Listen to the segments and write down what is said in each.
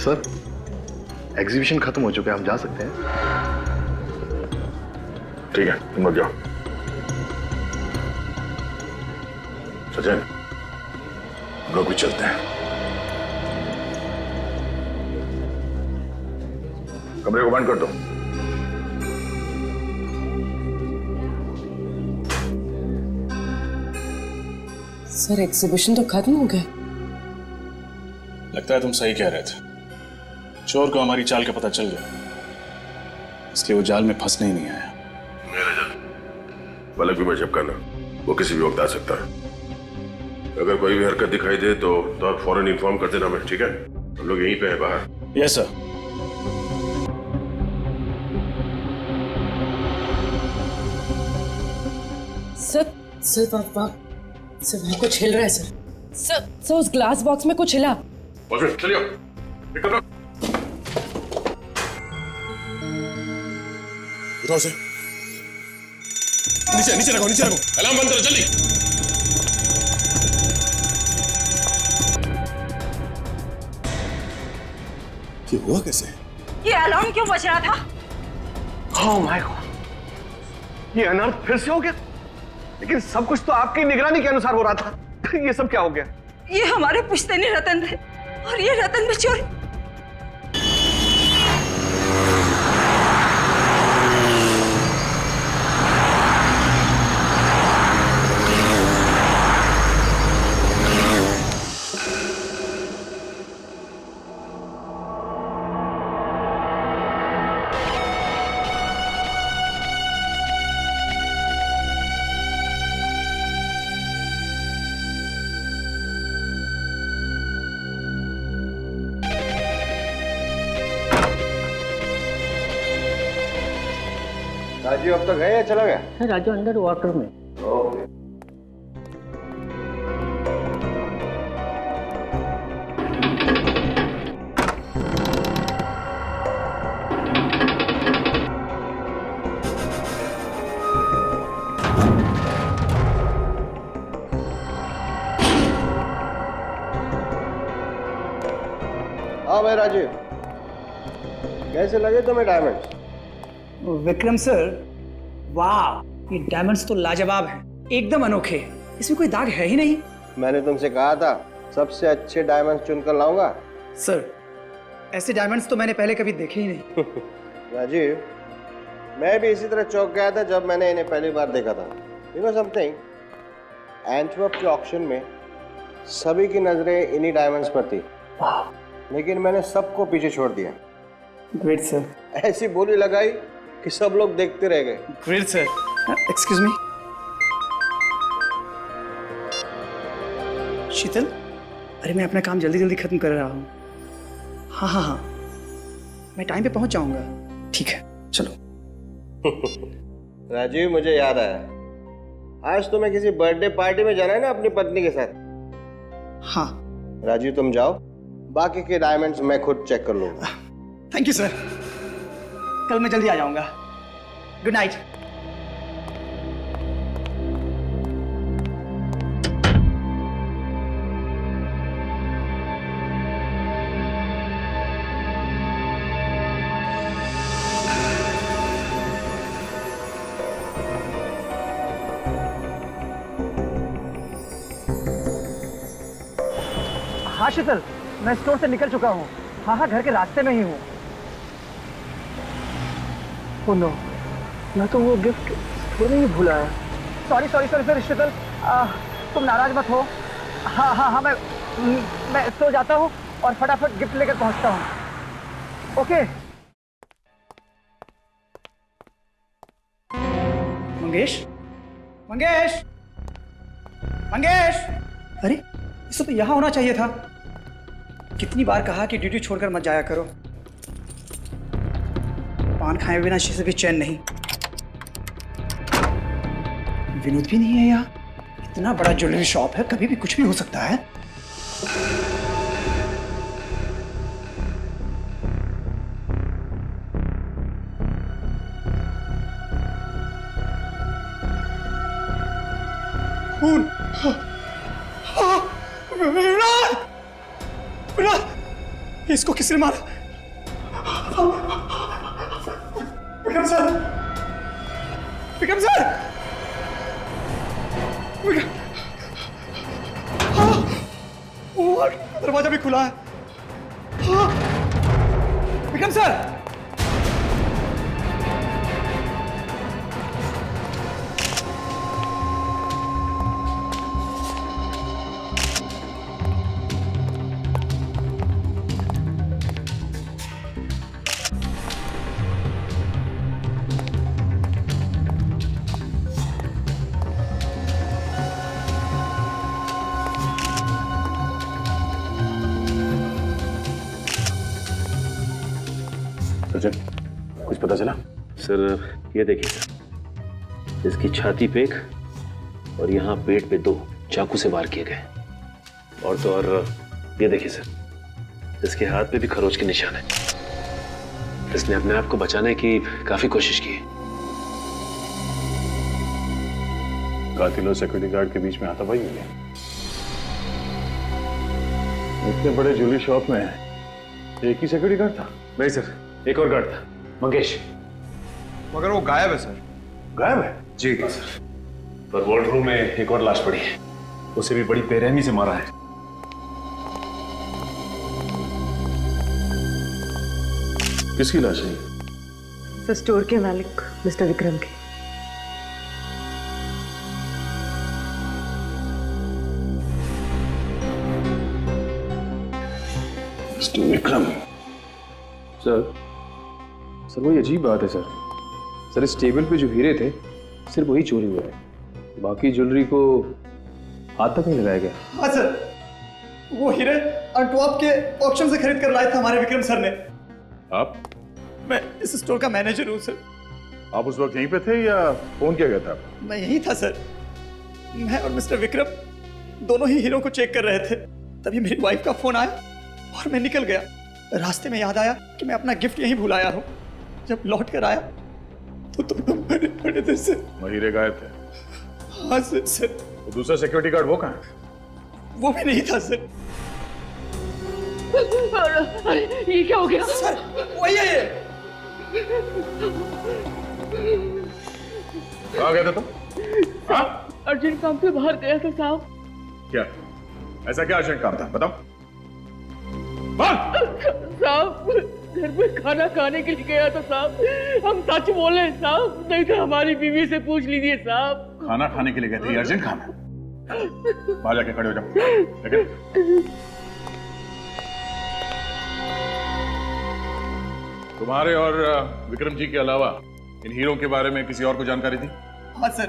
Sir, exhibition खत्म हो चुका है, हम जा सकते हैं। ठीक है, तुम लोग जाओ। सचिन, हम लोग भी चलते हैं। कमरे को बंद कर दो। सर, एग्जीबिशन तो खत्म हो गया। लगता है तुम सही कह रहे थे। चोर को हमारी चाल का पता चल गया, इसलिए वो जाल में फंसने ही नहीं आया। मेरा जल पलक भी मैं झपका ना, वो किसी भी वक्त आ सकता है। अगर कोई भी हरकत दिखाई दे तो आप फौरन इन्फॉर्म कर देना। मैं ठीक है, हम लोग यहीं पे हैं बाहर। Yes sir. सर वहाँ कुछ हिल रहा है सर। सर उस ग्लास बॉक्स में कुछ हिला। चलिए, उठाओ से। नीचे नीचे रखो, नीचे रखो। अलार्म बंद करो जल्दी। ये हुआ कैसे? ये अलार्म क्यों बज रहा था? ओह माय गॉड, ये अनर्थ फिर से हो गया। लेकिन सब कुछ तो आपकी निगरानी के अनुसार हो रहा था। ये सब क्या हो गया? ये हमारे पुश्तैनी रतन थे और ये रतन में चोरी। राजीव अब तक गए या चला गया? राजू अंडर वाटर में। ओके। हाँ भाई राजीव, कैसे लगे तुम्हें डायमंड्स? विक्रम सर, वाह, ये डायमंड्स तो लाजवाब हैं, एकदम अनोखे। इसमें कोई दाग है ही नहीं। मैंने तुमसे कहा था सबसे अच्छे डायमंड्स चुनकर लाऊंगा। सर, ऐसे डायमंड्स तो मैंने पहले कभी देखे ही नहीं। राजीव, मैं भी इसी तरह चौंक गया था जब मैंने इन्हें पहली बार देखा था। यू नो समथिंग, एंटवर्प के ऑक्शन में सभी की नजरें इन्हीं डायमंड्स पर थी, लेकिन मैंने सबको पीछे छोड़ दिया। Great sir. ऐसी बोली लगाई कि सब लोग देखते रह गए। Great sir. एक्सक्यूज मी, शीतल, अरे मैं अपना काम जल्दी जल्दी खत्म कर रहा हूँ। हाँ हाँ हाँ, मैं टाइम पे पहुंच जाऊंगा। ठीक है, चलो। राजीव, मुझे याद आया, आज तुम्हें किसी बर्थडे पार्टी में जाना है ना अपनी पत्नी के साथ? हाँ। राजीव तुम जाओ, बाकी के डायमंड्स मैं खुद चेक कर लूंगा। थैंक यू सर, कल मैं जल्दी आ जाऊंगा। Good night. हाँ शीतल, मैं स्टोर से निकल चुका हूँ। हाँ हाँ, घर के रास्ते में ही हूँ। ओह नो, मैं तो वो गिफ्ट स्टोर में ही भूल आया। सॉरी सॉरी सॉरी सॉरी शीतल, तुम नाराज मत हो। हाँ हाँ हाँ, मैं स्टोर जाता हूँ और फटाफट गिफ्ट लेकर पहुँचता हूँ। ओके। मंगेश, मंगेश, मंगेश, अरे इसको तो यहाँ होना चाहिए था। कितनी बार कहा कि ड्यूटी छोड़कर मत जाया करो। पान खाए बिना से भी चैन नहीं। विनोद भी नहीं है यहाँ। इतना बड़ा ज्वेलरी शॉप है, कभी भी कुछ भी हो सकता है। इसको किसने मारा? विक्रम सर! विक्रम सर! दरवाजा भी खुला है। विक्रम सर! अर्जुन, कुछ पता चला? सर ये देखिए सर, इसकी छाती पे एक और यहाँ पेट पे 2 चाकू से वार किए गए। और तो और ये देखिए सर, इसके हाथ पे भी खरोच के निशान है। इसने अपने आप को बचाने की काफी कोशिश की। कातिल और सिक्योरिटी गार्ड के बीच में हाथापाई हुई है। इतने बड़े ज्वेलरी शॉप में एक ही सिक्योरिटी गार्ड था? नहीं सर, एक और गार्ड था, मंगेश। मगर वो गायब है सर। गायब है? जी सर, पर वॉर्ड रूम में एक और लाश पड़ी है। उसे भी बड़ी बेरहमी से मारा है। किसकी लाश है? सर स्टोर के मालिक मिस्टर विक्रम के। मिस्टर विक्रम? सर वही अजीब बात है सर। सर इस टेबल पे जो हीरे थे सिर्फ वही चोरी हुआ है, बाकी ज्वेलरी को हाथ तक नहीं लगाया गया। हाँ सर, वो हीरे अंटवर्प के ऑक्शन से खरीद कर लाए थे हमारे विक्रम सर ने। आप? मैं इस स्टोर का मैनेजर हूँ सर। आप उस वक्त यहीं पे थे या फोन किया गया था? मैं यहीं था सर। मैं और मिस्टर विक्रम दोनों ही हीरो को चेक कर रहे थे, तभी मेरी वाइफ का फोन आया और मैं निकल गया। रास्ते में याद आया कि मैं अपना गिफ्ट यहीं भूल आया हूँ। जब लौट कर आया तो तुम मरे पड़े थे सर। हीरे गायब थे? हाँ सर। तो दूसरा सिक्योरिटी गार्ड वो कहाँ है? वो भी नहीं था सर। अरे ये क्या हो गया? सर वही है ये। कहाँ गया था तुम? हाँ? अर्जेंट काम से बाहर गया था साहब। क्या ऐसा क्या अर्जेंट काम था, बताओ। साहब घर में खाना खाने के लिए गया था साहब। हम सच बोले साहब, नहीं तो हमारी बीवी से पूछ लीजिए साहब। खाना खाने के लिए गए थे? अर्जेंट खाना? बाहर जाके खड़े हो जाओ। लेकिन तुम्हारे और विक्रम जी के अलावा इन हीरो के बारे में किसी और को जानकारी थी? हाँ सर,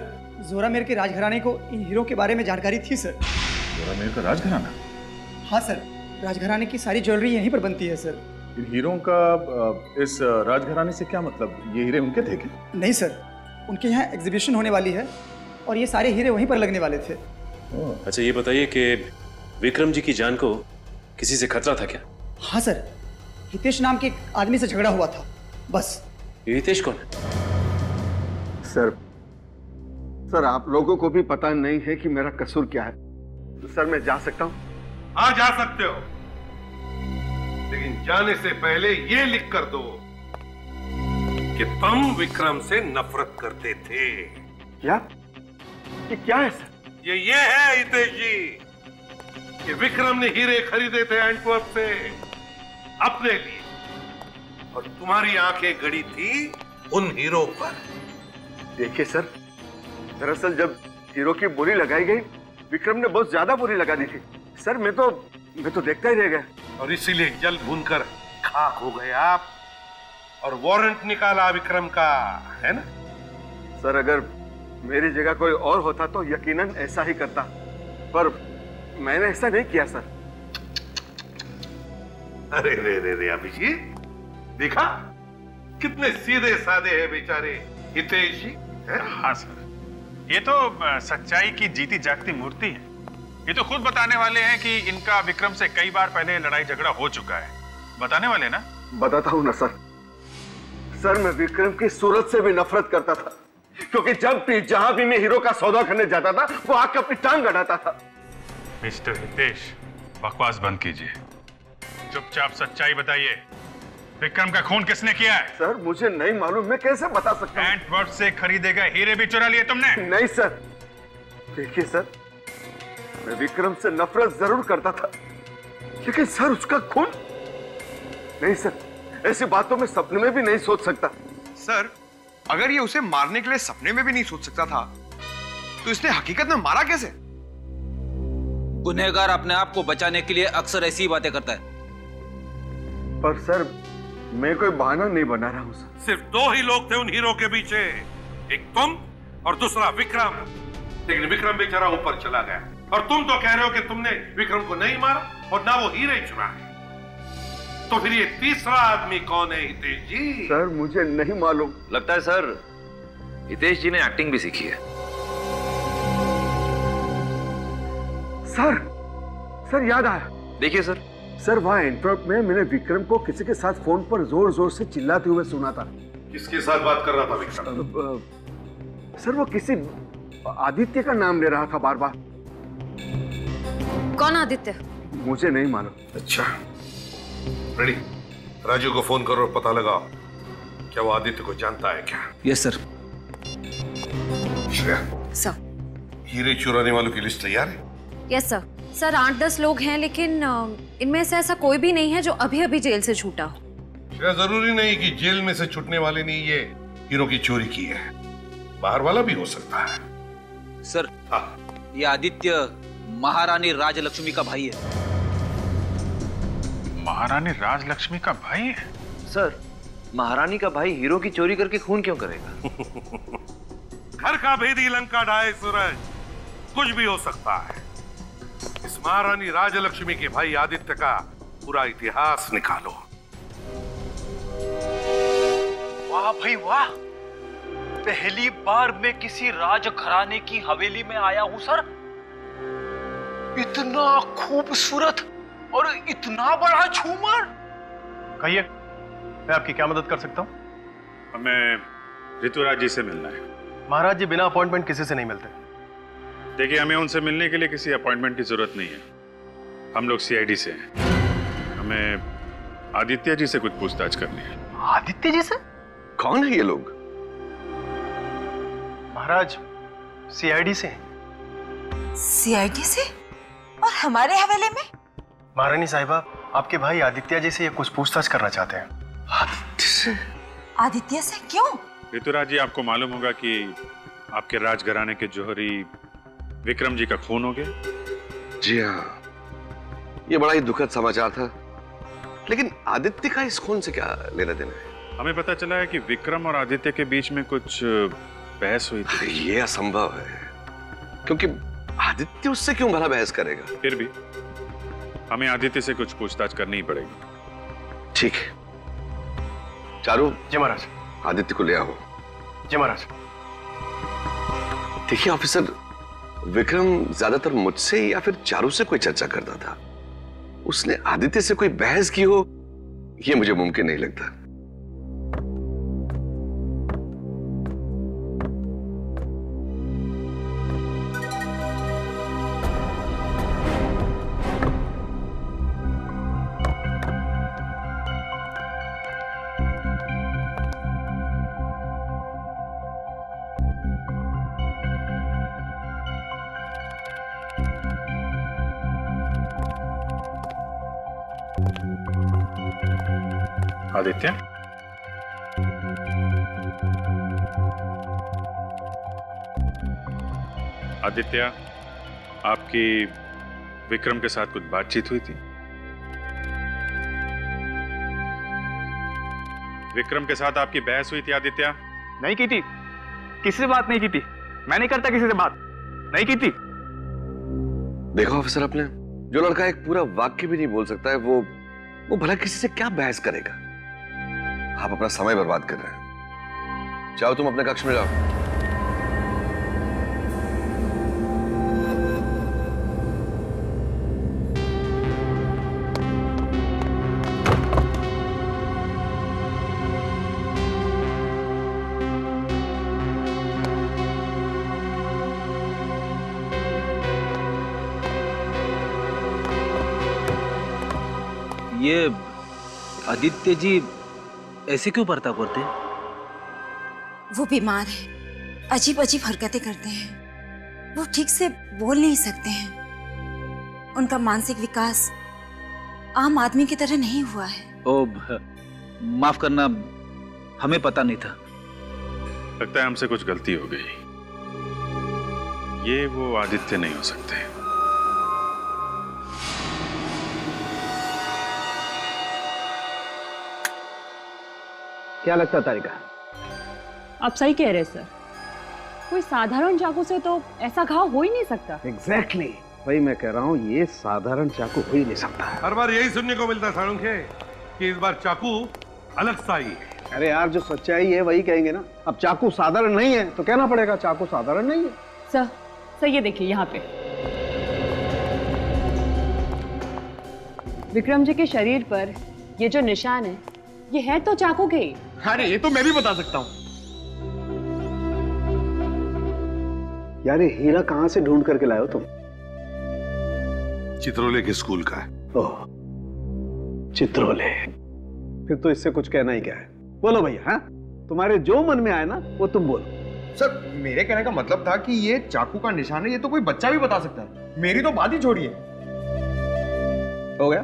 जोरामेर के राजघराने को इन हीरो के बारे में जानकारी थी सर। जोरामेर का राजघराना? हाँ सर, राजघराने की सारी ज्वेलरी यहीं पर बनती है सर। इन हीरों का इस राजघराने से क्या मतलब? ये हीरे उनके थे क्या? नहीं सर, उनके यहाँ एग्जीबिशन होने वाली है और ये सारे हीरे वहीं पर लगने वाले थे। अच्छा ये बताइए कि विक्रम जी की जान को किसी से खतरा था क्या? हाँ सर, हितेश नाम के एक आदमी से झगड़ा हुआ था, बस। ये हितेश कौन है? सर आप लोगों को भी पता नहीं है कि मेरा कसूर क्या है। तो सर मैं जा सकता हूँ? हाँ जा सकते हो, लेकिन जाने से पहले ये लिख कर दो कि तुम विक्रम से नफरत करते थे। क्या? ये क्या है सर? ये है हितेश जी कि विक्रम ने हीरे खरीदे थे एंटवर्प से अपने लिए, और तुम्हारी आंखें गड़ी थी उन हीरो पर। देखिए सर, दरअसल जब हीरो की बोली लगाई गई, विक्रम ने बहुत ज्यादा बोली लगा दी थी सर। मैं तो देखता ही रह गया, और इसीलिए जल भूनकर खाक हो गए आप, और वारंट निकाला विक्रम का, है ना? सर अगर मेरी जगह कोई और होता तो यकीनन ऐसा ही करता, पर मैंने ऐसा नहीं किया सर। अरे रे अभिजीत, देखा कितने सीधे साधे हैं बेचारे हितेश जी। हाँ सर, ये तो सच्चाई की जीती जागती मूर्ति है। ये तो खुद बताने वाले हैं कि इनका विक्रम से कई बार पहले लड़ाई झगड़ा हो चुका है। बताने वाले ना? बताता हूँ ना सर। सर मैं विक्रम की सूरत से भी नफरत करता था, क्योंकि जब भी जहां भी मैं हीरो का सौदा करने जाता था वो आके अपनी टांग अड़ाता था। मिस्टर हितेश, बकवास बंद कीजिए। चुपचाप सच्चाई बताइए, विक्रम का खून किसने किया है? सर मुझे नहीं मालूम, मैं कैसे बता सकता हूँ? एंटवर्प से खरीदे गए हीरे भी चुरा लिए तुमने? नहीं सर, देखिए सर, मैं विक्रम से नफरत जरूर करता था, लेकिन सर उसका खून नहीं सर, ऐसी बातों में सपने में भी नहीं सोच सकता। सर अगर ये उसे मारने के लिए सपने में भी नहीं सोच सकता था तो इसने हकीकत में मारा कैसे? गुनहगार अपने आप को बचाने के लिए अक्सर ऐसी बातें करता है। पर सर मैं कोई बहाना नहीं बना रहा हूं सर। सिर्फ दो ही लोग थे उन हीरो के पीछे, एक तुम और दूसरा विक्रम। लेकिन विक्रम बेचारा ऊपर चला गया और तुम तो कह रहे हो कि तुमने विक्रम को नहीं मारा और ना वो हीरे चुराए। तो फिर ये तीसरा आदमी कौन है हितेश जी? सर मुझे नहीं मालूम। लगता है सर हितेश जी ने एक्टिंग भी सीखी है। सर याद आया। देखिए सर वहां एंटवर्प में मैंने विक्रम को किसी के साथ फोन पर जोर जोर से चिल्लाते हुए सुना था। किसके साथ बात कर रहा था विक्रम? सर वो किसी आदित्य का नाम ले रहा था बार बार। कौन आदित्य? मुझे नहीं मालूम। अच्छा रेडी, राजू को फोन करो और पता लगाओ क्या वो आदित्य को जानता है क्या? Yes sir. श्रेया, सर। हीरे चुराने वालों की लिस्ट तैयार है? Yes sir. सर 8-10 लोग हैं, लेकिन इनमें से ऐसा कोई भी नहीं है जो अभी अभी जेल से छूटा हो। श्रेया, जरूरी नहीं कि जेल में से छूटने वाले ने ये हीरो की चोरी की है, बाहर वाला भी हो सकता है। सर ये आदित्य महारानी राजलक्ष्मी का भाई है। महारानी राजलक्ष्मी का भाई है? सर महारानी का भाई हीरो की चोरी करके खून क्यों करेगा? घर का भेदी लंका ढाए सूरज, कुछ भी हो सकता है। इस महारानी राजलक्ष्मी के भाई आदित्य का पूरा इतिहास निकालो। वाह भाई वाह, पहली बार मैं किसी राजघराने की हवेली में आया हूं सर। इतना खूबसूरत और इतना बड़ा झूमर। कहिए, मैं आपकी क्या मदद कर सकता हूँ? हमें ऋतुराज जी से मिलना है। महाराज जी बिना अपॉइंटमेंट किसी से नहीं मिलते। देखिए, हमें उनसे मिलने के लिए किसी अपॉइंटमेंट की जरूरत नहीं है। हम लोग सीआईडी से हैं। हमें आदित्य जी से कुछ पूछताछ करनी है। आदित्य जी से? कौन है ये लोग? महाराज सीआईडी से। सीआईडी से? और हमारे हवेले में? महारानी साहिबा, आपके भाई आदित्य जी से ये कुछ पूछताछ करना चाहते हैं। आदित्य से? आदित्य से क्यों? ऋतुराज जी, आपको मालूम होगा कि आपके राजघराने के जौहरी विक्रम जी का खून हो गया। जी हाँ, ये बड़ा ही दुखद समाचार था, लेकिन आदित्य का इस खून से क्या लेना देना है? हमें पता चला है कि विक्रम और आदित्य के बीच में कुछ बहस हुई थी। ये असंभव है, क्योंकि आदित्य उससे क्यों भला बहस करेगा? फिर भी हमें आदित्य से कुछ पूछताछ करनी ही पड़ेगी। ठीक है, चारू। जी महाराज। आदित्य को ले आओ। जी महाराज। देखिए ऑफिसर, विक्रम ज्यादातर मुझसे या फिर चारू से कोई चर्चा करता था। उसने आदित्य से कोई बहस की हो, यह मुझे मुमकिन नहीं लगता। आदित्य, आदित्य, आपकी विक्रम के साथ कुछ बातचीत हुई थी? विक्रम के साथ आपकी बहस हुई थी आदित्य? नहीं की थी, किसी से बात नहीं की थी। मैं नहीं करता किसी से बात, नहीं की थी। देखो ऑफिसर, आपने जो लड़का एक पूरा वाक्य भी नहीं बोल सकता है, वो भला किसी से क्या बहस करेगा? आप अपना समय बर्बाद कर रहे हैं। जाओ, तुम अपने कक्ष में जाओ। ये आदित्य जी ऐसे क्यों बर्ताव करते हैं? वो बीमार है, अजीब अजीब हरकतें करते हैं, वो ठीक से बोल नहीं सकते हैं, उनका मानसिक विकास आम आदमी की तरह नहीं हुआ है। ओ, माफ करना, हमें पता नहीं था। लगता है हमसे कुछ गलती हो गई। ये वो आदित्य नहीं हो सकते। क्या लगता है तारिका? आप सही कह रहे हैं सर, कोई साधारण चाकू से तो ऐसा घाव हो ही नहीं सकता। एग्जैक्टली, वही मैं कह रहा हूँ, ये साधारण चाकू हो ही नहीं सकता। हर बार यही सुनने को मिलता है साळुंखे कि इस बार चाकू अलग सा ही है। अरे यार, जो सच्चाई है वही कहेंगे ना। अब चाकू साधारण नहीं है तो कहना पड़ेगा चाकू साधारण नहीं है। सर ये देखिए यहाँ पे विक्रम जी के शरीर पर ये जो निशान है, ये है तो चाकू के ही। अरे ये तो मैं भी बता सकता हूँ। यार ये हीरा कहाँ से ढूंढ करके लाए हो तुम? चित्रोले के स्कूल का है। ओह, चित्रोले। फिर तो इससे कुछ कहना ही क्या है। बोलो भैया, हाँ, तुम्हारे जो मन में आए ना वो तुम बोलो। सर, मेरे कहने का मतलब था कि ये चाकू का निशान है, ये तो कोई बच्चा भी बता सकता है। मेरी तो बात ही छोड़िए। हो गया?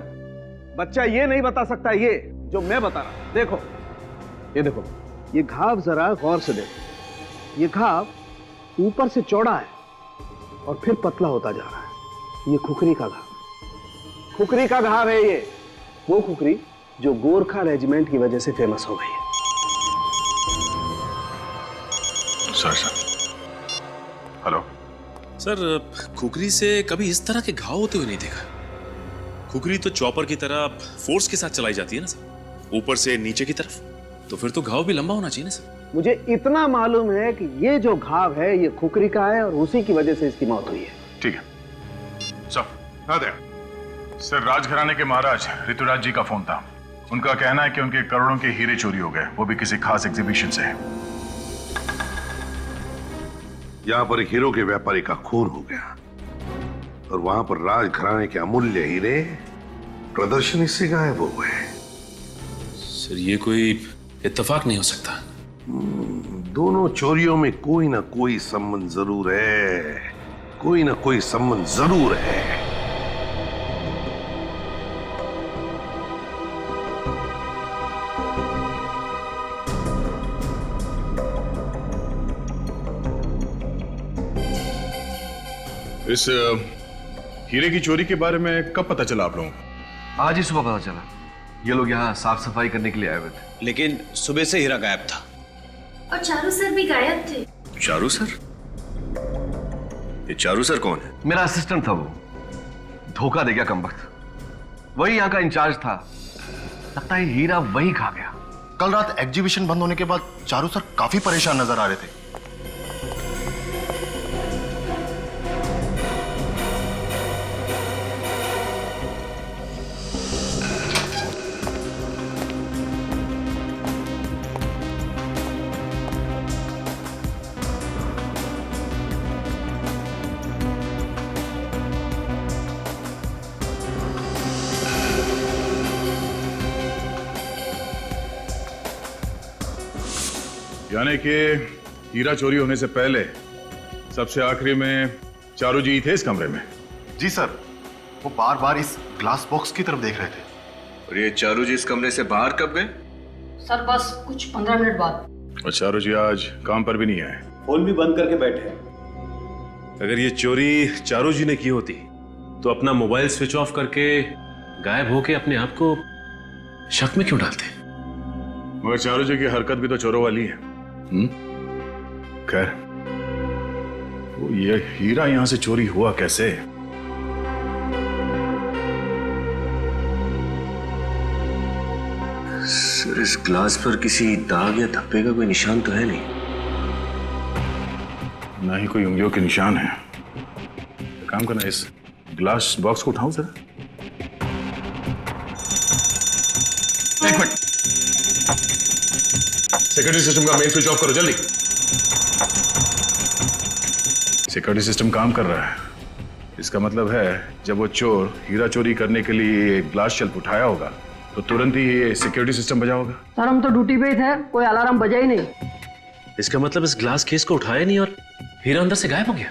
बच्चा ये नहीं बता सकता, ये जो मैं बता रहा। देखो, ये देखो, ये घाव जरा गौर से देखो। ये घाव ऊपर से चौड़ा है और फिर पतला होता जा रहा है। ये खुकरी का घाव, खुकरी का घाव है ये। वो खुकरी जो गोरखा रेजिमेंट की वजह से फेमस हो गई है। सर हेलो सर, खुकरी से कभी इस तरह के घाव होते हुए नहीं देखा। खुकरी तो चॉपर की तरह फोर्स के साथ चलाई जाती है ना सर, ऊपर से नीचे की तरफ, तो फिर तो घाव भी लंबा होना चाहिए ना सर। मुझे इतना मालूम है कि ये जो घाव है ये खुकरी का है और उसी की वजह से इसकी मौत हुई है। ठीक है सर, राजघराने के महाराज ऋतुराज जी का फोन था। उनका कहना है कि उनके करोड़ों के हीरे चोरी हो गए, वो भी किसी खास एग्जीबिशन से। यहाँ पर एक हीरो के व्यापारी का खून हो गया और वहां पर राजघराने के अमूल्य हीरे प्रदर्शनी से गायब हो गए। सर ये कोई इत्तेफाक नहीं हो सकता। दोनों चोरियों में कोई ना कोई संबंध जरूर है, कोई ना कोई संबंध जरूर है। इस हीरे की चोरी के बारे में कब पता चला आप लोगों को? आज ही सुबह पता चला। ये लोग यहाँ साफ सफाई करने के लिए आए हुए थे, लेकिन सुबह से हीरा गायब था। और चारू सर भी गायब थे। चारू सर? ये चारू सर कौन है? मेरा असिस्टेंट था वो, धोखा दे गया कमबख्त। वही यहाँ का इंचार्ज था। लगता है हीरा वही खा गया। कल रात एग्जीबिशन बंद होने के बाद चारू सर काफी परेशान नजर आ रहे थे। यानी कि हीरा चोरी होने से पहले सबसे आखिरी में चारू जी थे इस कमरे में? जी सर, वो बार बार इस ग्लास बॉक्स की तरफ देख रहे थे। और ये चारू जी इस कमरे से बाहर कब गए? सर बस कुछ 15 मिनट बाद। और चारू जी आज काम पर भी नहीं आए, फोन भी बंद करके बैठे हैं। अगर ये चोरी चारू जी ने की होती तो अपना मोबाइल स्विच ऑफ करके गायब होके अपने आप को शक में क्यों डालते? मगर चारू जी की हरकत भी तो चोरों वाली है। खैर, वो ये हीरा यहां से चोरी हुआ कैसे? सर इस ग्लास पर किसी दाग या धब्बे का कोई निशान तो है नहीं। ना ही कोई उंगलियों के निशान है। काम करना, इस ग्लास बॉक्स को उठाऊं जरा। एक मिनट, सिक्योरिटी सिस्टम का मेन स्विच ऑफ करो जल्दी। सिक्योरिटी सिस्टम काम कर रहा है। इसका मतलब है जब वो चोर हीरा चोरी करने के लिए ग्लास शेल्फ उठाया होगा तो तुरंत ही ये सिक्योरिटी सिस्टम बजा होगा। सर हम तो ड्यूटी पे ही थे, कोई अलार्म बजा ही नहीं। इसका मतलब इस ग्लास केस को उठाया नहीं और हीरा अंदर से गायब हो गया।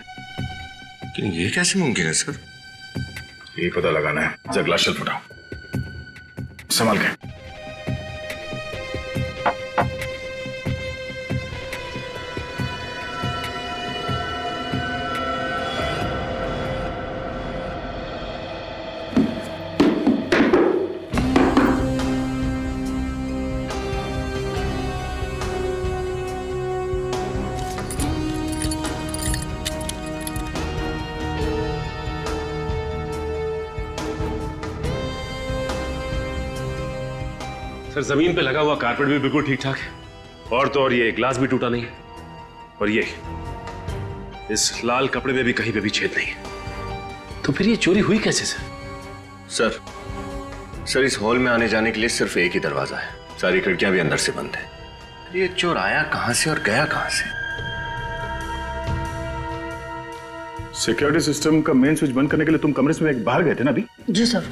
लेकिन ये कैसे मुमकिन है सर? ये पता लगाना है। जरा ग्लास शेल्फ उठाओ, संभाल के। सर जमीन पे लगा हुआ कारपेट भी बिल्कुल ठीक ठाक है, और तो और ये ग्लास भी टूटा नहीं है, और ये इस लाल कपड़े में भी कहीं पे भी छेद नहीं है। तो फिर ये चोरी हुई कैसे सर? सर इस हॉल में आने जाने के लिए सिर्फ एक ही दरवाजा है, सारी खिड़कियां भी अंदर से बंद है। ये चोर आया कहां से और गया कहां से? सिक्योरिटी सिस्टम का मेन स्विच बंद करने के लिए तुम कमरे से बाहर गए थे ना अभी? जी सर।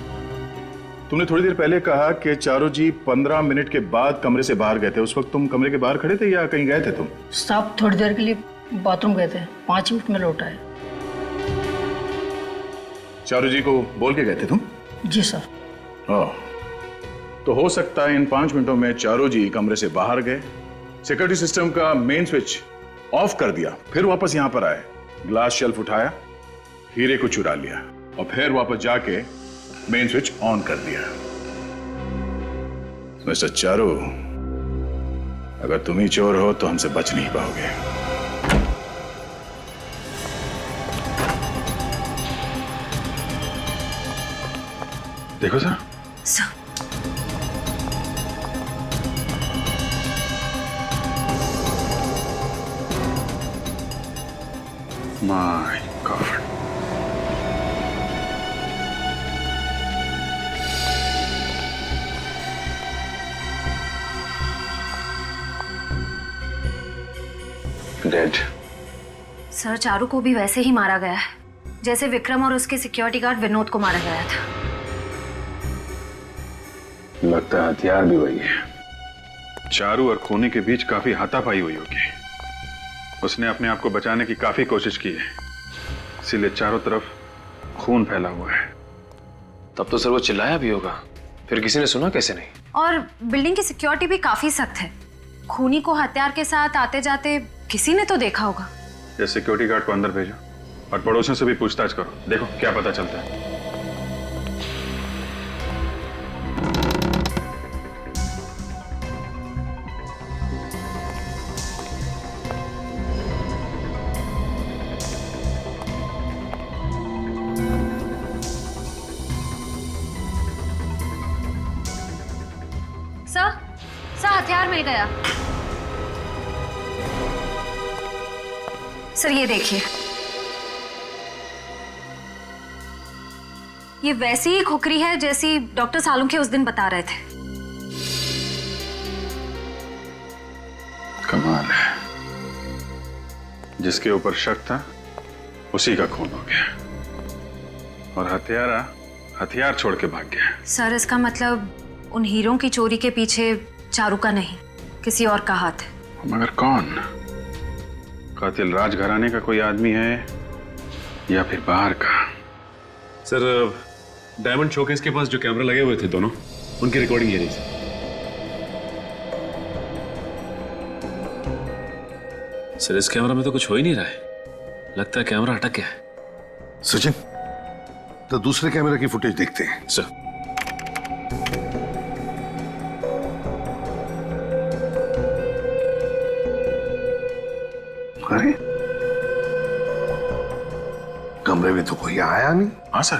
तुमने थोड़ी देर पहले कहा कि चारू जी 15 मिनट के बाद कमरे से बाहर गए थे। उस वक्त तुम कमरे के बाहर खड़े थे या कहीं गए थे तुम? साहब थोड़ी देर के लिए बाथरूम गए थे, 5 मिनट में लौट आए। चारू जी को बोल के गए थे तुम? जी सर। तो हो सकता है इन 5 मिनटों में चारू जी कमरे से बाहर गए, सिक्योरिटी सिस्टम का मेन स्विच ऑफ कर दिया, फिर वापस यहां पर आए, ग्लास शेल्फ उठाया, हीरे को चुरा लिया और फिर वापस जाके मेन स्विच ऑन कर दिया। मिस्टर चारू, अगर तुम ही चोर हो तो हमसे बच नहीं पाओगे। देखो sir. My God. Dead. Sir Charu को भी वैसे ही मारा गया है जैसे विक्रम और उसके सिक्योरिटी गार्ड विनोद को मारा गया था। लगता है हथियार भी वही है। चारू और खूनी के बीच काफी हाथापाई हुई होगी। उसने अपने आप को बचाने की काफी कोशिश की है, इसीलिए चारों तरफ खून फैला हुआ है। तब तो सर वो चिल्लाया भी होगा, फिर किसी ने सुना कैसे नहीं? और बिल्डिंग की सिक्योरिटी भी काफी सख्त है, खूनी को हथियार के साथ आते जाते किसी ने तो देखा होगा। ये सिक्योरिटी गार्ड को अंदर भेजो और पड़ोसियों से भी पूछताछ करो, देखो क्या पता चलता है। सर हथियार मिल गया। सर ये देखिए, ये वैसी ही खुखरी है जैसी डॉक्टर सालुंखे उस दिन बता रहे थे। कमाल है, जिसके ऊपर शक था उसी का खून हो गया, और हथियार छोड़ के भाग गया। सर इसका मतलब उन हीरों की चोरी के पीछे चारू का नहीं, किसी और का हाथ है। मगर कौन? कातिल राजघराने का कोई आदमी है या फिर बाहर का? सर डायमंड शोकेस के पास जो कैमरा लगे हुए थे दोनों, उनकी रिकॉर्डिंग ये रही सर। इस कैमरा में तो कुछ हो ही नहीं रहा है, लगता है कैमरा अटक गया है। सचिन, तो दूसरे कैमरा की फुटेज देखते हैं। सर अरे कमरे में तो कोई आया नहीं। हाँ सर,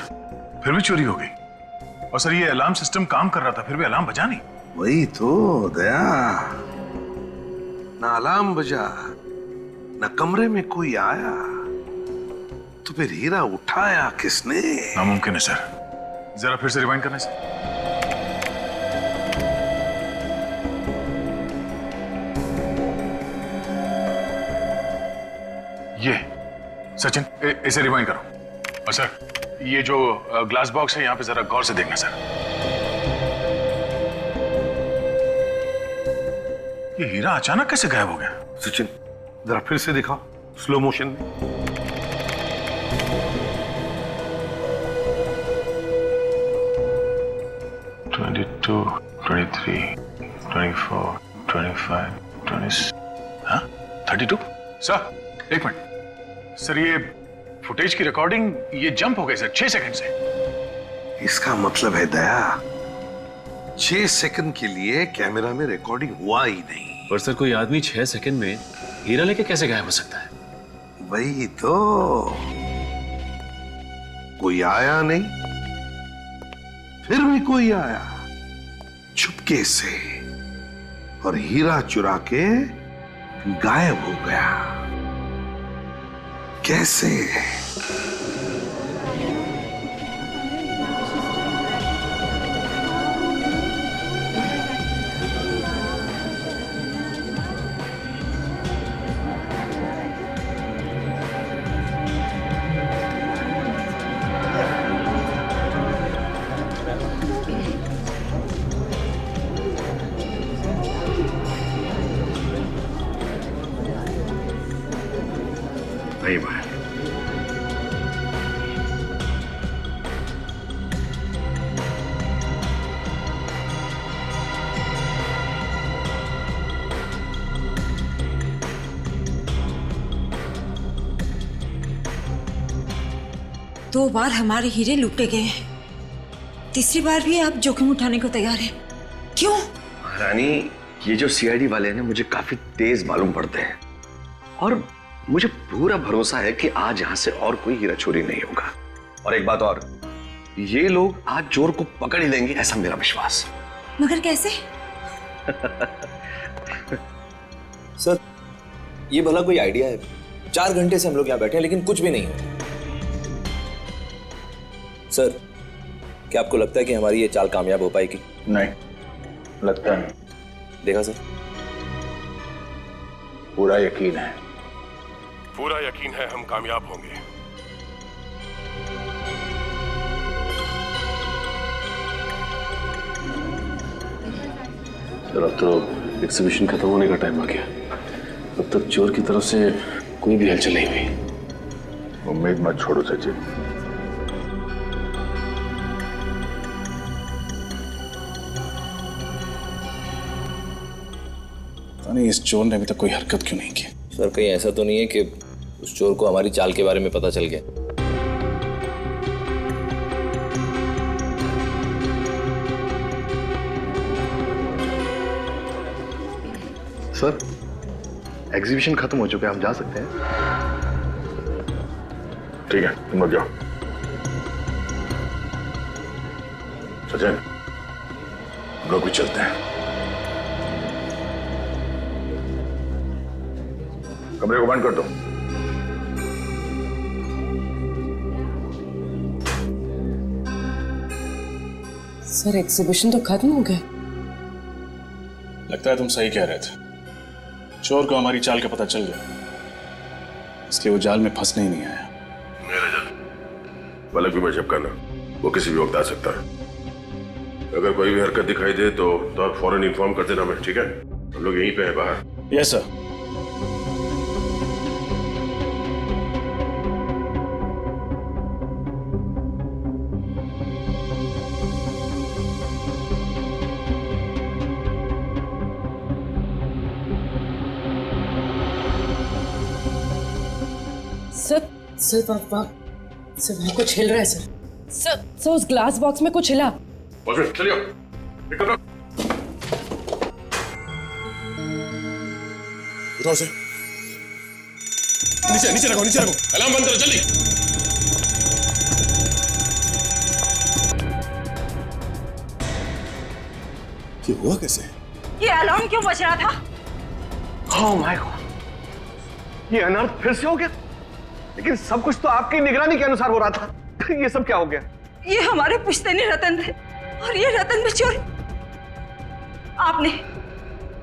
फिर भी चोरी हो गई। और सर ये अलार्म सिस्टम काम कर रहा था, फिर भी अलार्म बजा नहीं। वही तो दया, ना अलार्म बजा, ना कमरे में कोई आया, तो फिर हीरा उठाया किसने? नामुमकिन है सर, जरा फिर से रिवाइंड करना सर। ये सचिन, इसे रिवाइंड करो। और सर ये जो ग्लास बॉक्स है यहाँ पे जरा गौर से देखना सर। ये हीरा अचानक कैसे गायब हो गया? सचिन जरा फिर से दिखाओ स्लो मोशन में। Two, 23, 24, 25, 26, हाँ 32? सर एक मिनट सर, ये फुटेज की रिकॉर्डिंग ये जंप हो गई सर 6 सेकंड से। इसका मतलब है दया 6 सेकंड के लिए कैमरा में रिकॉर्डिंग हुआ ही नहीं। पर सर कोई आदमी 6 सेकंड में हीरा लेके कैसे गायब हो सकता है? वही तो, कोई आया नहीं, फिर भी कोई आया चुपके से और हीरा चुरा के गायब हो गया। कैसे? नहीं भाई, दो बार हमारे हीरे लूटे गए हैं, तीसरी बार भी आप जोखिम उठाने को तैयार हैं। क्यों? रानी, ये जो सीआईडी वाले हैं ना मुझे काफी तेज मालूम पड़ते हैं और मुझे पूरा भरोसा है कि आज यहां से और कोई हीरा चोरी नहीं होगा। और एक बात और, ये लोग आज चोर को पकड़ ही लेंगे, ऐसा मेरा विश्वास। मगर कैसे? सर ये भला कोई आइडिया है? 4 घंटे से हम लोग यहाँ बैठे हैं लेकिन कुछ भी नहीं हो। सर क्या आपको लगता है कि हमारी ये चाल कामयाब हो पाएगी? नहीं, लगता नहीं। देखा सर, पूरा यकीन है। पूरा यकीन है हम कामयाब होंगे। सर अब तो एग्जीबिशन खत्म होने का टाइम आ गया, अब तक चोर की तरफ से कोई भी हलचल नहीं हुई। उम्मीद मत छोड़ो सचिन। नहीं, इस चोर ने अभी तक कोई हरकत क्यों नहीं की? सर कहीं ऐसा तो नहीं है कि उस चोर को हमारी चाल के बारे में पता चल गया? सर एग्जीबिशन खत्म हो चुका है, हम जा सकते हैं। ठीक है, तुम लोग जाओ। सचिन, हम लोग भी चलते हैं। कमरे को बंद कर दो। सर एग्जीबिशन तो खत्म हो गया। लगता है तुम सही कह रहे थे, चोर को हमारी चाल का पता चल गया, इसलिए वो जाल में फंसने ही नहीं आया। मेरा जल पलक भी मैं करना, वो किसी भी वक्त आ सकता है। अगर कोई भी हरकत दिखाई दे तो आप फौरन इन्फॉर्म कर देना मैं, ठीक है? हम लोग यहीं पे हैं बाहर। Yes sir. सर वहाँ कुछ हिल रहा है सर। सर उस ग्लास बॉक्स में कुछ हिला। चलिए, उठाओ से। नीचे नीचे रखो, नीचे रखो। अलार्म बंद करो जल्दी। ये हुआ कैसे? ये अलार्म क्यों बज रहा था? ओह माय गॉड, ये अनर्थ फिर से हो गया। लेकिन सब कुछ तो आपकी निगरानी के अनुसार हो रहा था। ये सब क्या हो गया? ये हमारे पुश्तैनी रतन थे और ये रतन में चोरी।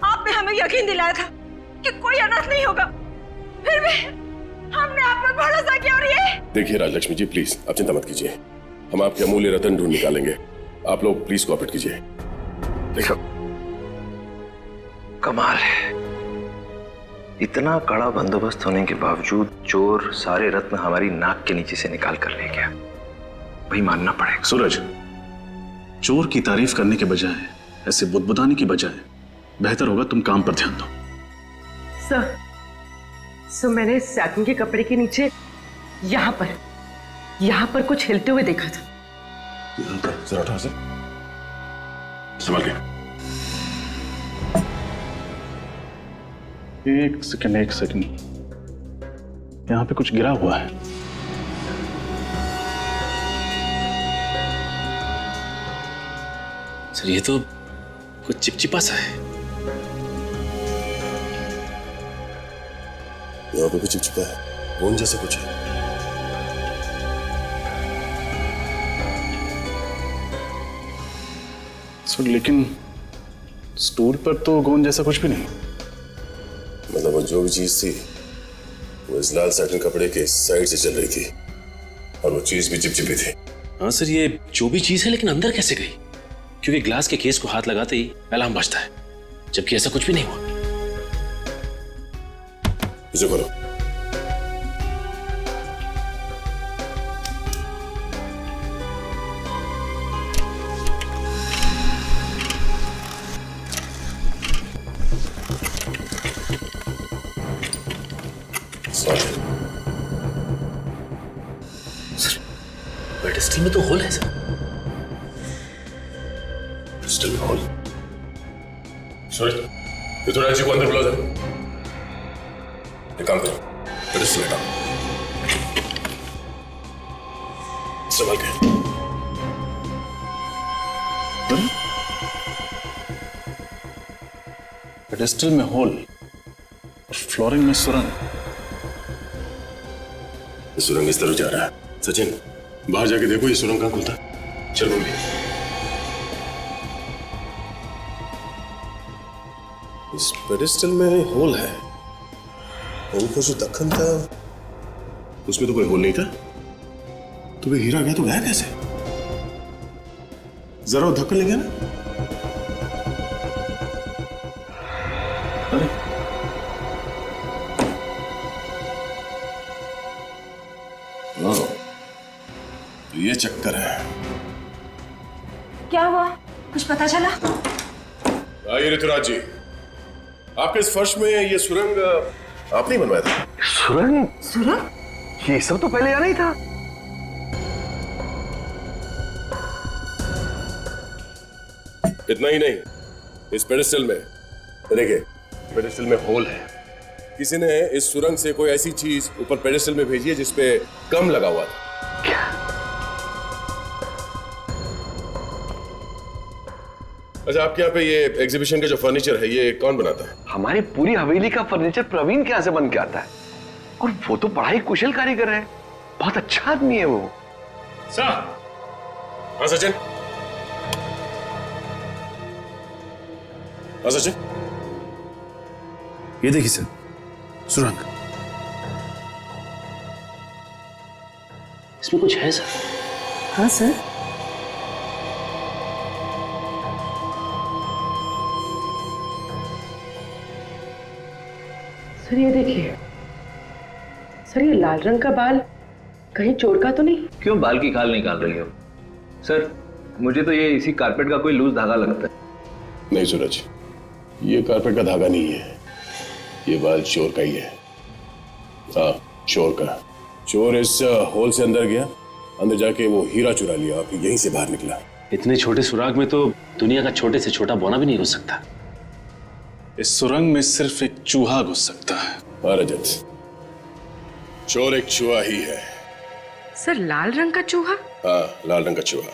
आपने हमें यकीन दिलाया था कि कोई अनर्थ नहीं होगा, फिर भी हमने आप पर भरोसा किया और ये। देखिए राजलक्ष्मी जी, प्लीज आप चिंता मत कीजिए, हम आपके अमूल्य रतन ढूंढ निकालेंगे। आप लोग प्लीज कोऑपरेट कीजिए। देखो कमाल है, इतना कड़ा बंदोबस्त होने के बावजूद चोर सारे रत्न हमारी नाक के नीचे से निकाल कर ले गया। भाई मानना पड़ेगा। सूरज, चोर की तारीफ करने के बजाय, ऐसे बुदबुदाने की बजाय बेहतर होगा तुम काम पर ध्यान दो। सर मैंने सैटिन के कपड़े के नीचे यहाँ पर कुछ हिलते हुए देखा था। जरा उठा सर, संभाल के। एक सेकंड, यहाँ पे कुछ गिरा हुआ है। सर ये तो कुछ चिपचिपा सा है। यहाँ पे भी चिपचिपा है, गोंद जैसा कुछ है। सर लेकिन स्टूल पर तो गोंद जैसा कुछ भी नहीं। मतलब वो जो भी चीज थी वो इस लाल सैटिन कपड़े के साइड से चल रही थी और वो चीज भी चिपचिपी थी। हाँ सर, ये जो भी चीज है लेकिन अंदर कैसे गई? क्योंकि ग्लास के केस को हाथ लगाते ही अलार्म बजता है, जबकि ऐसा कुछ भी नहीं हुआ। इसे खोलो। पेडिस्टल में तो होल है सर। पेडिस्टल में होल? सूरज, ऋतुराज जी को अंदर बुलाओ जरा। एक काम करो, पेडिस्टल में काम संभाल के। पेडिस्टल में होल और फ्लोरिंग में सुरंग। सुरंग इस तरफ जा रहा है। सचिन, बाहर जाके देखो ये सुरंग कहाँ खुलता है। चल मम्मी। इस पेडिस्टल में होल है, ऊपर जो ढक्कन था उसमें तो कोई होल नहीं था। तो वे हीरा गया तो गया कैसे? जरा वो ढक्कन ले गया ना। अरे तो ये चक्कर है। क्या हुआ, कुछ पता चला? आइए ऋतुराज जी, आपके इस फर्श में ये सुरंग आपने बनवाया था? सुरंग? ये सब तो पहले यहाँ नहीं था। इतना ही नहीं, इस पेडिस्टल में देखिए, पेडिस्टल में होल है। किसी ने इस सुरंग से कोई ऐसी चीज ऊपर पेडिस्टल में भेजी है जिसपे कम लगा हुआ था। अच्छा, आपके यहाँ पे ये एग्जीबिशन का जो फर्नीचर है ये कौन बनाता है? हमारी पूरी हवेली का फर्नीचर प्रवीण के यहाँ से बन के आता है, और वो तो बड़ा ही कुशल कारीगर है, बहुत अच्छा आदमी है वो। सर। हाँ सचिन। हाँ सचिन, ये देखिए सर, सुरंग। इसमें कुछ है सर? हाँ सर। सर ये देखिए, सर ये लाल रंग का बाल कहीं चोर का तो नहीं? क्यों बाल की खाल निकाल रही हो? सर मुझे तो ये इसी कारपेट का कोई लूज धागा लगता है। नहीं सूरज, ये कारपेट का धागा नहीं है, ये बाल चोर का ही है। हाँ, चोर का। चोर इस होल से अंदर गया, अंदर जाके वो हीरा चुरा लिया, फिर यहीं से बाहर निकला। इतने छोटे सुराग में तो दुनिया का छोटे से छोटा बौना भी नहीं घुस सकता। इस सुरंग में सिर्फ एक चूहा घुस सकता है। हाँ रजत, चोर एक चूहा ही है। सर लाल रंग का चूहा? हाँ, लाल रंग का चूहा,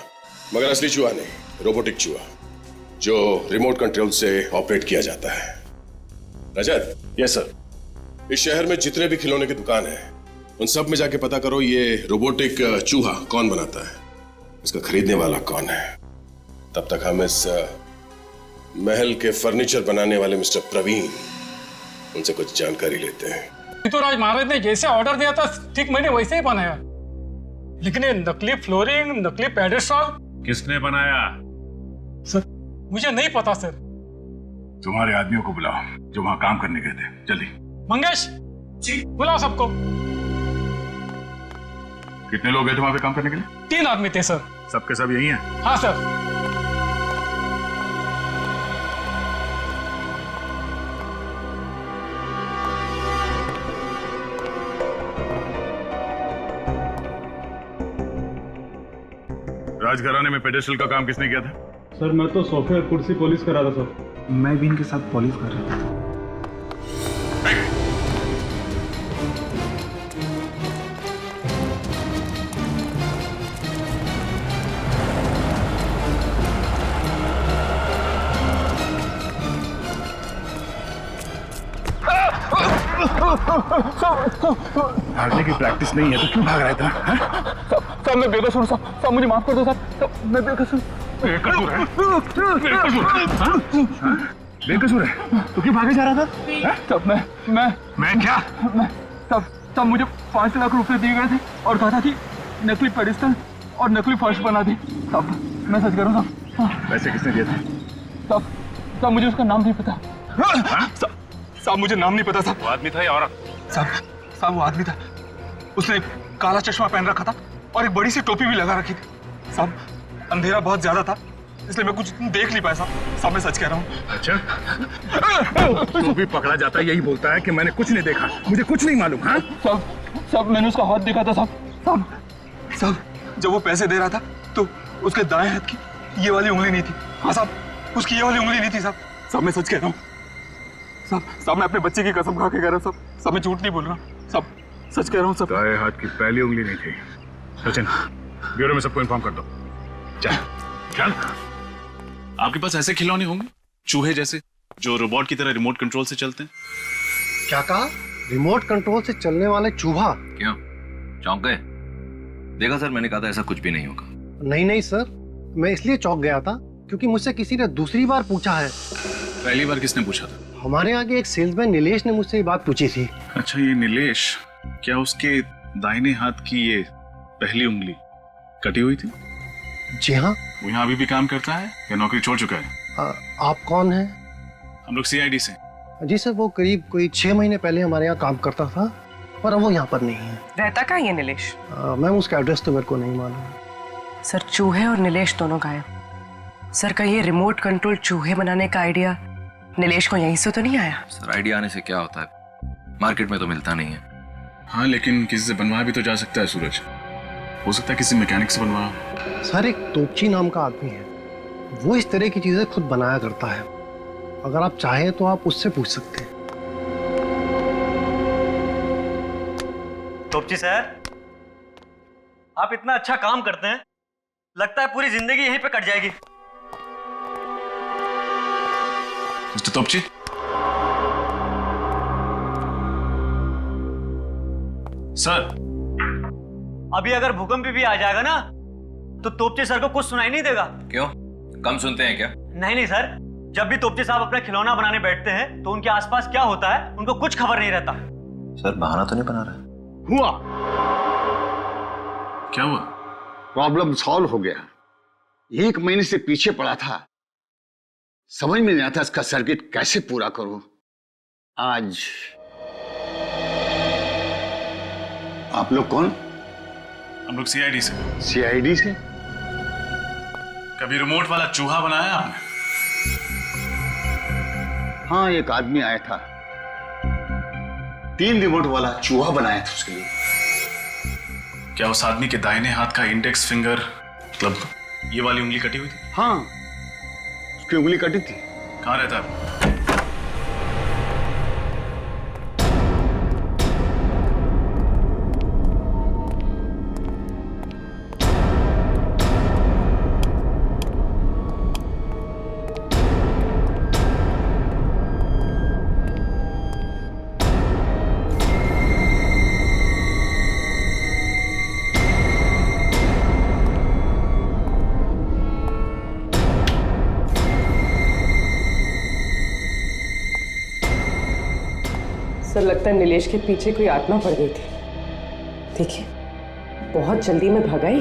मगर असली चूहा नहीं, रोबोटिक चूहा जो रिमोट कंट्रोल से ऑपरेट किया जाता है। रजत। Yes sir. इस शहर में जितने भी खिलौने की दुकान है उन सब में जाके पता करो ये रोबोटिक चूहा कौन बनाता है, इसका खरीदने वाला कौन है। तब तक हम इस महल के फर्नीचर बनाने वाले मिस्टर प्रवीण, उनसे कुछ जानकारी लेते हैं। तो राज महाराज ने जैसे ऑर्डर दिया था ठीक मैंने वैसे ही बनाया, लेकिन ये नकली फ्लोरिंग, नकली पेडेस्टल किसने बनाया? सर मुझे नहीं पता सर, तुम्हारे आदमियों को बुलाओ जो वहां काम करने गए थे, जल्दी। मंगेश जी, बुलाओ सबको। कितने लोग गए थे वहां पे काम करने के लिए? 3 आदमी थे सर। सबके सब यही हैं? हाँ सर। राजघराने में पेडेस्टल का काम किसने किया था? सर मैं तो सोफे कुर्सी पॉलिश कर रहा था सर। मैं भी इनके साथ पॉलिश कर रहा था। भागने की प्रैक्टिस नहीं है तो क्यों भाग रहा है इतना? सब मैं बेकसूर सब मुझे माफ कर दो सब मैं बेकसूर। बेकसूर है? बेकसूर है तो क्यों भागे जा रहा था? सब मैं क्या? सब मुझे 5 लाख रुपए दिए गए थे और कहा था कि नकली पेडिस्टल और नकली फर्श बना दी। सब मैं सच करूँ सब। पैसे किसने दिए थे? सब मुझे उसका नाम नहीं पता। सब मुझे नाम नहीं पता। वो आदमी था या औरत? सब वो आदमी था। उसने काला चश्मा पहन रखा था और एक बड़ी सी टोपी भी लगा रखी थी। सब अंधेरा बहुत ज्यादा था इसलिए मैं कुछ देख नहीं पाया। सब मैं सच कह रहा हूँ। अच्छा तो भी पकड़ा जाता है यही बोलता है कि मैंने कुछ नहीं देखा, मुझे कुछ नहीं मालूम। हाँ सब मैंने उसका हाथ देखा था। सब जब वो पैसे दे रहा था तो उसके दाएं हाथ की ये वाली उंगली नहीं थी। हाँ साहब उसकी ये वाली उंगली नहीं थी। सब मैं सच कह रहा हूँ। सब मैं अपने बच्चे की कसम खा के कह रहा हूँ। सब मैं झूठ नहीं बोल रहा। सब सच कह रहा हूँ। सब दाएं हाथ की पहली उंगली नहीं थी। सचिन ब्यूरो में सबको इन्फॉर्म कर दो। चल। आपके पास ऐसे खिलौने होंगे चूहे जैसे जो रोबोट की तरह रिमोट कंट्रोल से चलते हैं? क्या कहा? रिमोट कंट्रोल से चलने वाले चूहा? क्यों चौंक गए? देखा सर, मैंने कहा था ऐसा कुछ भी नहीं होगा। नहीं सर, मैं इसलिए चौंक गया था क्योंकि मुझसे किसी ने दूसरी बार पूछा है। पहली बार किसने पूछा था? हमारे आगे एक सेल्समैन नीलेश ने मुझसे ये बात पूछी थी। अच्छा ये नीलेश, क्या उसके दाहिने हाथ की ये पहली उंगली कटी हुई थी? जी हाँ। वो यहाँ अभी भी काम करता है या नौकरी छोड़ चुका है? आप कौन हैं? हम लोग CID से। जी सर, वो करीब कोई 6 महीने पहले हमारे यहाँ काम करता था पर अब वो यहाँ पर नहीं है। रहता कहाँ है नीलेश? मैम उसका एड्रेस तो मेरे को नहीं मालूम। सर चूहे और नीलेश दोनों गायब। सर का ये रिमोट कंट्रोल चूहे बनाने का आइडिया नीलेश को यहीं से तो नहीं आया? सर आइडिया आने से क्या होता है, मार्केट में तो मिलता नहीं है। हाँ लेकिन किसी से बनवाया भी तो जा सकता है सूरज। हो सकता है किसी मैकेनिक से बनवाया। सर एक तोपची नाम का आदमी है, वो इस तरह की चीजें खुद बनाया करता है। अगर आप चाहें तो आप उससे पूछ सकते हैं। तोपची सर, आप इतना अच्छा काम करते हैं, लगता है पूरी जिंदगी यहीं पे कट जाएगी। मिस्टर तोपची, सर अभी अगर भूकंप भी आ जाएगा ना तो तोपची सर को कुछ सुनाई नहीं देगा। क्यों, कम सुनते हैं क्या? नहीं सर, जब भी तोपची साहब अपना खिलौना बनाने बैठते हैं तो उनके आसपास क्या होता है उनको कुछ खबर नहीं रहता। सर बहाना तो नहीं बना रहा? हुआ। क्या हुआ? प्रॉब्लम सॉल्व हो गया। 1 महीने से पीछे पड़ा था, समझ में नहीं आता इसका सर्किट कैसे पूरा करूं। आज आप लोग कौन? हम लोग CID से। CID से? कभी रिमोट वाला चूहा बनाया आपने? हाँ एक आदमी आया था, 3 रिमोट वाला चूहा बनाया था उसके लिए। क्या उस आदमी के दाहिने हाथ का इंडेक्स फिंगर, मतलब ये वाली उंगली कटी हुई थी? हाँ उसकी उंगली कटी थी। कहाँ रहता है? सर लगता है नीलेश के पीछे कोई आत्मा पड़ गई थी। देखिए बहुत जल्दी में भगाई।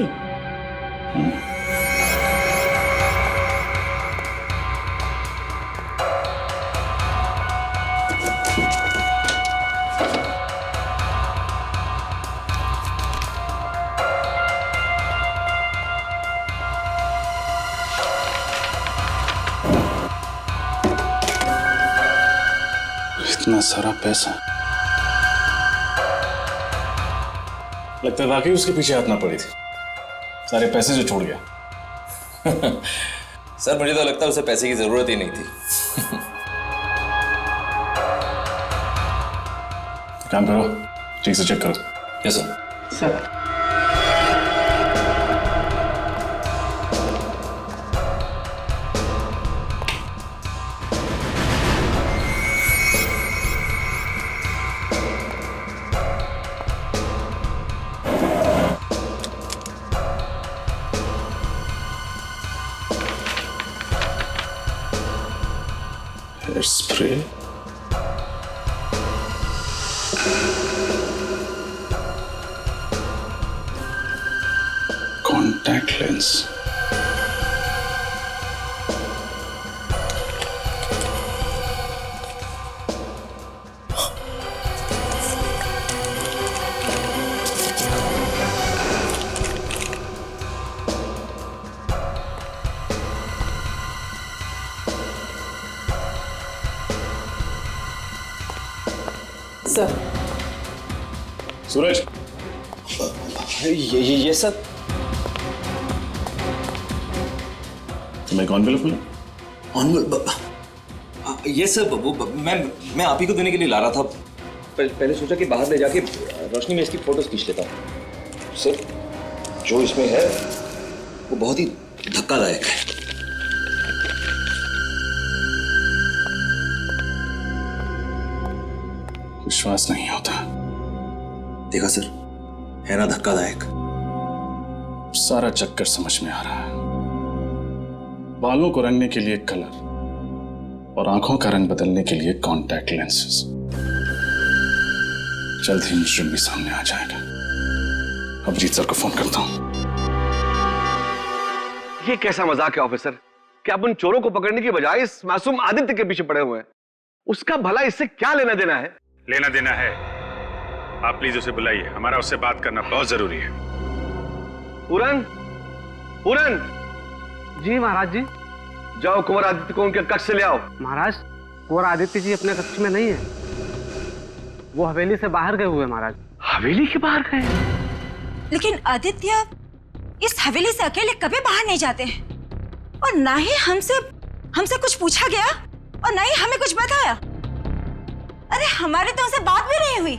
इतना सारा पैसा, लगता है वाकई उसके पीछे हाथ ना पड़ी थी। सारे पैसे जो छोड़ गया। सर मुझे तो लगता है उसे पैसे की जरूरत ही नहीं थी। काम करो, ठीक से चेक करो। Yes sir. Sir hair spray, contact lens, sir. Suraj, ये सर। तुम्हें कौन बिल खुला? ये सर वो मैं आप ही को देने के लिए ला रहा था। पहले सोचा कि बाहर ले जाके रोशनी में इसकी फोटोज खींच लेता हूँ। सर जो इसमें है वो बहुत ही धक्कादायक है। विश्वास नहीं होता। देखा सर, है ना धक्कादायक। सारा चक्कर समझ में आ रहा है। बालों को रंगने के लिए कलर और आंखों का रंग बदलने के लिए कॉन्टैक्ट लेंसेज। जल्द ही मुजरिम भी सामने आ जाएगा। अभिजीत सर को फोन करता हूं। ये कैसा मजाक है ऑफिसर कि आप उन चोरों को पकड़ने की बजाय इस मासूम आदित्य के पीछे पड़े हुए हैं। उसका भला इससे क्या लेना देना है? लेना देना है। आप प्लीज उसे बुलाइए, हमारा उससे बात करना बहुत जरूरी है। पूरन, पूरन। जी महाराज जी। जाओ कुंवर आदित्य को उनके कक्ष से ले आओ। महाराज कुंवर आदित्य जी अपने कक्ष में नहीं है, वो हवेली से बाहर गए हुए महाराज। हवेली के बाहर गए? लेकिन आदित्य इस हवेली से अकेले कभी बाहर नहीं जाते हैं, और ना ही हमसे कुछ पूछा गया और ना ही हमें कुछ बताया। अरे हमारी तो उनसे बात भी नहीं हुई।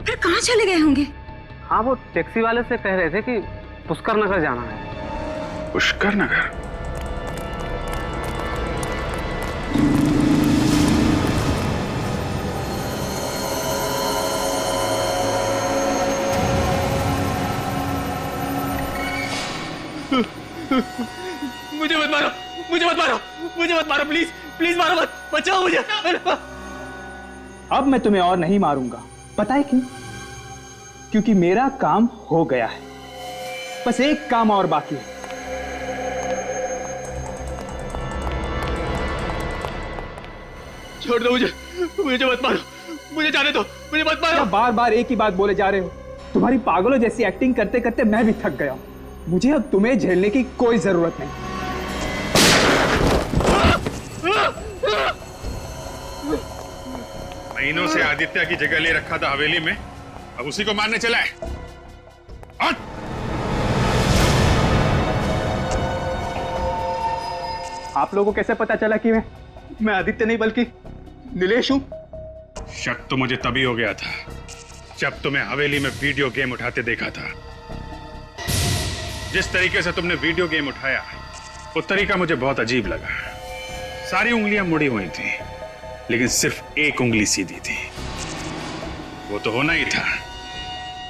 फिर कहाँ चले गए होंगे? हाँ वो टैक्सी वाले से कह रहे थे कि पुष्कर नगर जाना है। पुष्कर नगर? मुझे मत मारो, मुझे मत मारो, मुझे मत मारो, प्लीज प्लीज मारो मत, बचाओ मुझे। अब मैं तुम्हें और नहीं मारूंगा। पता है क्यों? क्योंकि मेरा काम हो गया है। बस एक काम और बाकी है। छोड़ दो मुझे, मुझे मत मारो, मुझे जाने दो, मुझे मत मारो। बार बार एक ही बात बोले जा रहे हो। तुम्हारी पागलों जैसी एक्टिंग करते करते मैं भी थक गया हूं। मुझे अब तुम्हें झेलने की कोई जरूरत नहीं। महीनों से आदित्य की जगह ले रखा था हवेली में, अब उसी को मारने चला है। आप लोगों को कैसे पता चला कि मैं आदित्य नहीं बल्कि नीलेश हूं? शक तो मुझे तभी हो गया था जब तुम्हें हवेली में वीडियो गेम उठाते देखा था। जिस तरीके से तुमने वीडियो गेम उठाया वो तरीका मुझे बहुत अजीब लगा। सारी उंगलियां मुड़ी हुई थी लेकिन सिर्फ एक उंगली सीधी थी। वो तो होना ही था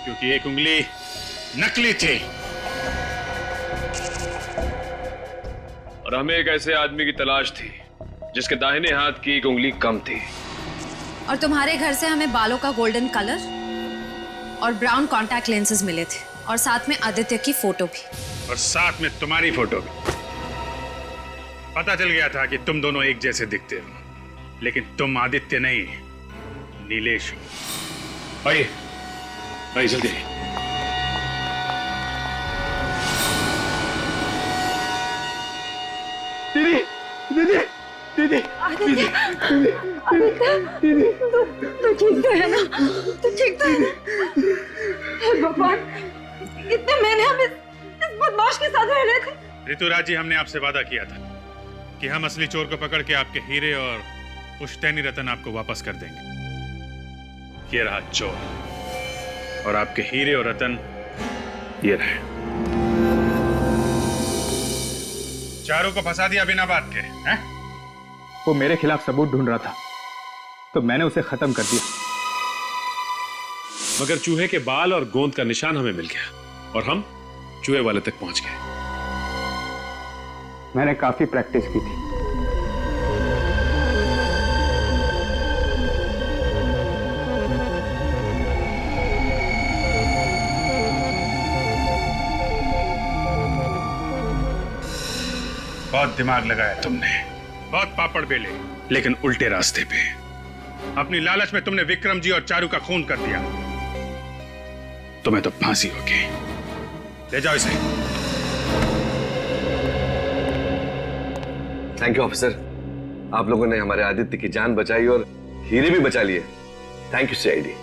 क्योंकि एक उंगली नकली थी। और हमें एक ऐसे आदमी की तलाश थी जिसके दाहिने हाथ की एक उंगली कम थी। और तुम्हारे घर से हमें बालों का गोल्डन कलर और ब्राउन कॉन्टैक्ट लेंसेज मिले थे, और साथ में आदित्य की फोटो भी, और साथ में तुम्हारी फोटो भी। पता चल गया था कि तुम दोनों एक जैसे दिखते हो, लेकिन तुम आदित्य नहीं नीलेश हो। आइए आइए जल्दी। दीदी दीदी दीदी तू ठीक तो है ना? तू ठीक तो है ना? हे भगवान, इतने महीने हम इस बदमाश के साथ रह रहे थे। ऋतुराज जी, हमने आपसे वादा किया था कि हम असली चोर को पकड़ के आपके हीरे और पुश्तैनी रतन आपको वापस कर देंगे। ये रहा चोर और आपके हीरे और रतन ये रहे। चारों को फंसा दिया बिना बात के, हैं? वो मेरे खिलाफ सबूत ढूंढ रहा था तो मैंने उसे खत्म कर दिया। मगर चूहे के बाल और गोंद का निशान हमें मिल गया और हम चूहे वाले तक पहुंच गए। मैंने काफी प्रैक्टिस की थी। बहुत दिमाग लगाया तुमने, बहुत पापड़ बेले, लेकिन उल्टे रास्ते पे। अपनी लालच में तुमने विक्रम जी और चारू का खून कर दिया। तुम्हें तो फांसी होगी। ले जाओ इसे। थैंक यू ऑफिसर, आप लोगों ने हमारे आदित्य की जान बचाई और हीरे भी बचा लिए। Thank you CID.